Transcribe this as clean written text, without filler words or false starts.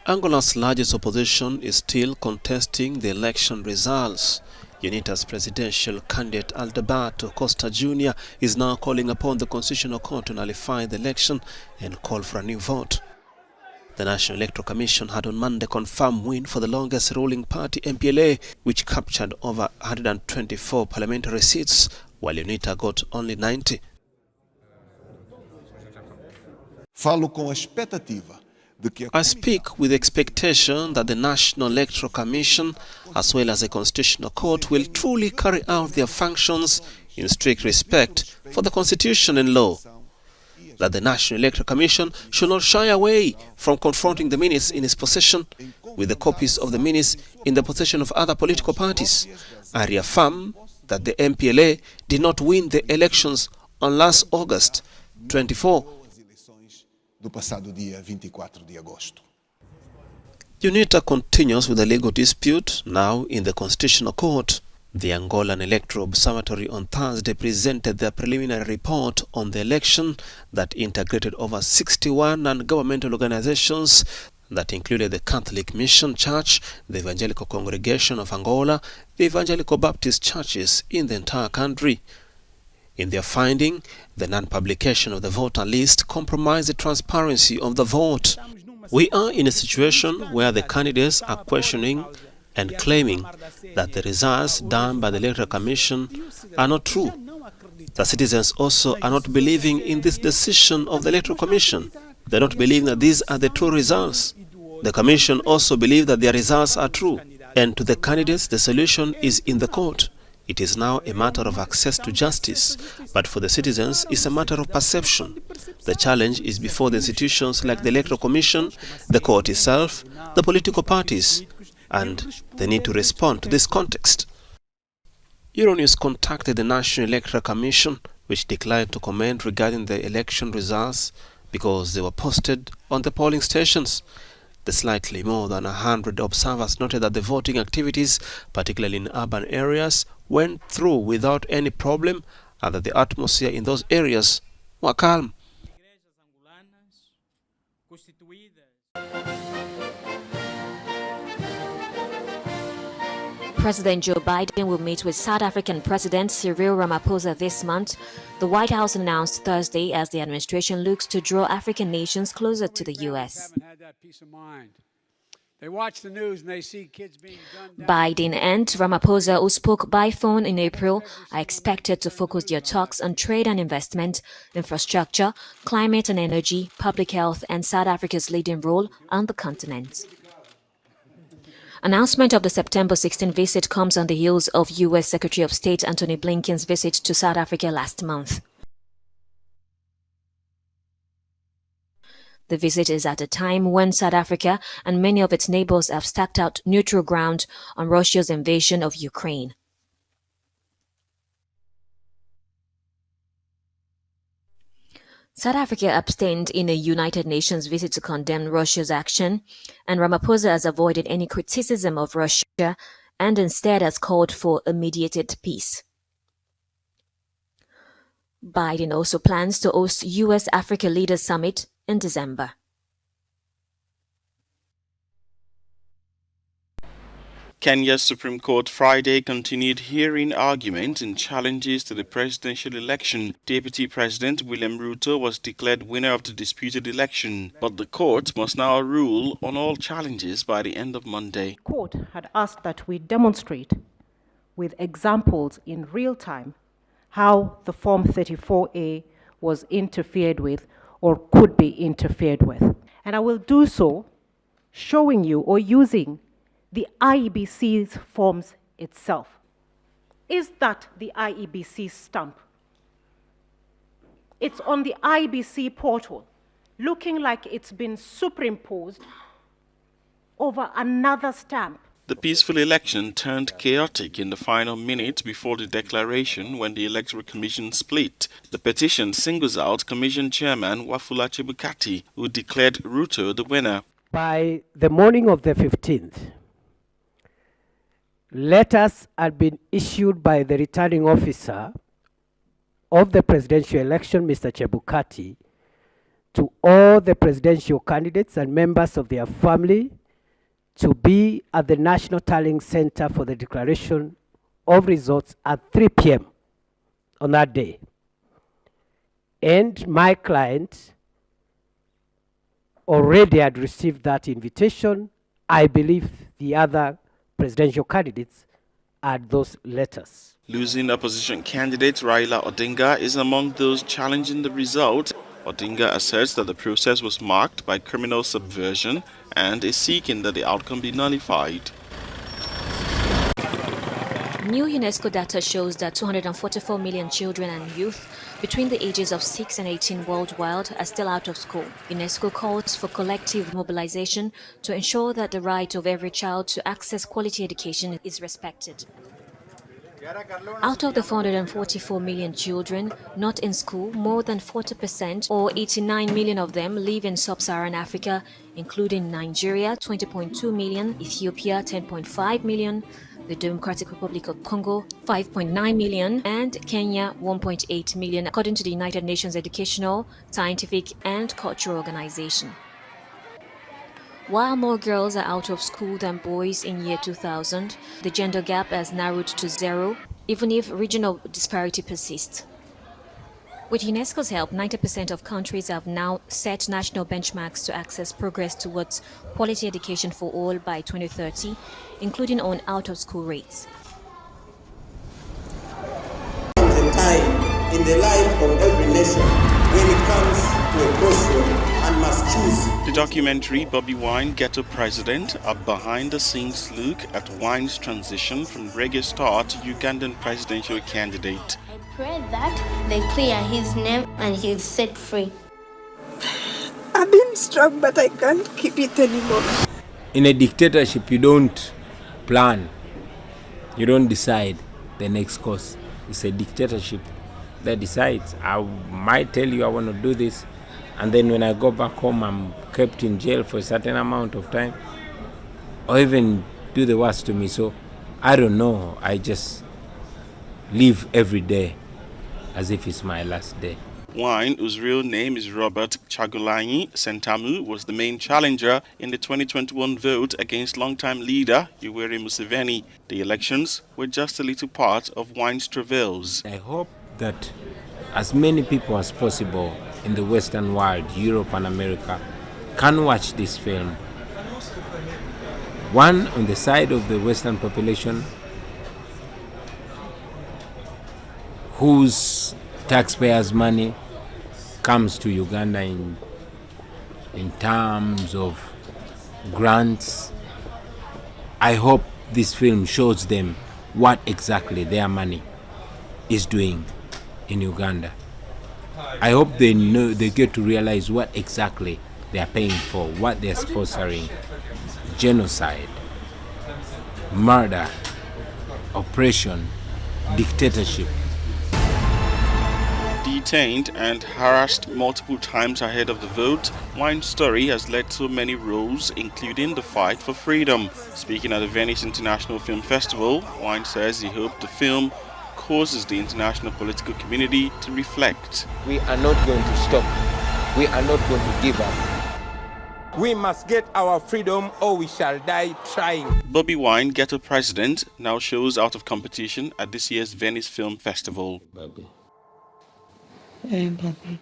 Angola's largest opposition is still contesting the election results. UNITA's presidential candidate Adalberto Costa Júnior is now calling upon the Constitutional Court to nullify the election and call for a new vote. The National Electoral Commission had on Monday confirmed win for the longest ruling party MPLA, which captured over 124 parliamentary seats, while UNITA got only 90. I speak with expectation that the National Electoral Commission, as well as the Constitutional Court, will truly carry out their functions in strict respect for the Constitution and law. That the National Electoral Commission should not shy away from confronting the minutes in its possession with the copies of the minutes in the possession of other political parties. I reaffirm that the MPLA did not win the elections on last August 24. UNITA continues with the legal dispute now in the Constitutional Court. The Angolan Electoral Observatory on Thursday presented their preliminary report on the election that integrated over 61 non-governmental organizations that included the Catholic Mission Church, the Evangelical Congregation of Angola, the Evangelical Baptist churches in the entire country. In their finding, the non-publication of the voter list compromised the transparency of the vote. We are in a situation where the candidates are questioning and claiming that the results done by the Electoral Commission are not true. The citizens also are not believing in this decision of the Electoral Commission. They are not believing that these are the true results. The Commission also believes that their results are true. And to the candidates, the solution is in the court. It is now a matter of access to justice, but for the citizens, it's a matter of perception. The challenge is before the institutions like the Electoral Commission, the court itself, the political parties, and they need to respond to this context. Euronews contacted the National Electoral Commission, which declined to comment regarding the election results because they were posted on the polling stations. The slightly more than 100 observers noted that the voting activities, particularly in urban areas, went through without any problem and that the atmosphere in those areas were calm. President Joe Biden will meet with South African President Cyril Ramaphosa this month, the White House announced Thursday, as the administration looks to draw African nations closer to the U.S. Biden and Ramaphosa, who spoke by phone in April, are expected to focus their talks on trade and investment, infrastructure, climate and energy, public health, and South Africa's leading role on the continent. Announcement of the September 16 visit comes on the heels of U.S. Secretary of State Antony Blinken's visit to South Africa last month. The visit is at a time when South Africa and many of its neighbors have staked out neutral ground on Russia's invasion of Ukraine. South Africa abstained in a United Nations visit to condemn Russia's action, and Ramaphosa has avoided any criticism of Russia and instead has called for a mediated peace. Biden also plans to host U.S.-Africa Leaders Summit in December. Kenya's Supreme Court Friday continued hearing arguments and challenges to the presidential election. Deputy President William Ruto was declared winner of the disputed election, but the court must now rule on all challenges by the end of Monday. The court had asked that we demonstrate with examples in real time how the Form 34A was interfered with or could be interfered with. And I will do so showing you or using the IEBC's forms itself. Is that the IEBC stamp? It's on the IEBC portal, looking like it's been superimposed over another stamp. The peaceful election turned chaotic in the final minutes before the declaration when the Electoral Commission split. The petition singles out Commission Chairman Wafula Chebukati, who declared Ruto the winner. By the morning of the 15th, letters had been issued by the returning officer of the presidential election, Mr. Chebukati, to all the presidential candidates and members of their family to be at the National Tallying Center for the declaration of results at 3 p.m. on that day. And my client already had received that invitation. I believe the other presidential candidates had those letters. Losing opposition candidate Raila Odinga is among those challenging the result. Odinga asserts that the process was marked by criminal subversion and is seeking that the outcome be nullified. New UNESCO data shows that 244 million children and youth between the ages of 6 and 18 worldwide are still out of school. UNESCO calls for collective mobilization to ensure that the right of every child to access quality education is respected. Out of the 444 million children not in school, more than 40% or 89 million of them live in sub-Saharan Africa, including Nigeria, 20.2 million, Ethiopia, 10.5 million, the Democratic Republic of Congo, 5.9 million, and Kenya, 1.8 million, according to the United Nations Educational, Scientific and Cultural Organization. While more girls are out of school than boys in year 2000, the gender gap has narrowed to 0, even if regional disparity persists. With UNESCO's help, 90% of countries have now set national benchmarks to access progress towards quality education for all by 2030, including on out-of-school rates. A time in the life of every nation when it comes to a crossroad and must choose. The documentary Bobi Wine, Ghetto President, a behind-the-scenes look at Wine's transition from reggae star to Ugandan presidential candidate. I pray that they clear his name and he's set free. I've been strong, but I can't keep it anymore. In a dictatorship, you don't plan, you don't decide the next course. It's a dictatorship that decides. I might tell you I want to do this, and then when I go back home, I'm kept in jail for a certain amount of time, or even do the worst to me. So I don't know. I just live every day as if it's my last day. Wine, whose real name is Robert Chagulanyi Sentamu, was the main challenger in the 2021 vote against longtime leader Yoweri Museveni. The elections were just a little part of Wine's travails. I hope that as many people as possible in the Western world, Europe and America, can watch this film. One, on the side of the Western population, whose taxpayers' money comes to Uganda in terms of grants. I hope this film shows them what exactly their money is doing in Uganda. I hope they know, they get to realize what exactly they are paying for, what they are sponsoring: genocide, murder, oppression, dictatorship. Detained and harassed multiple times ahead of the vote, Wine's story has led to many roles, including the fight for freedom. Speaking at the Venice International Film Festival, Wine says he hoped the film causes the international political community to reflect. We are not going to stop. We are not going to give up. We must get our freedom or we shall die trying. Bobi Wine, Ghetto President, now shows out of competition at this year's Venice Film Festival. Baby. Hey, Bobby.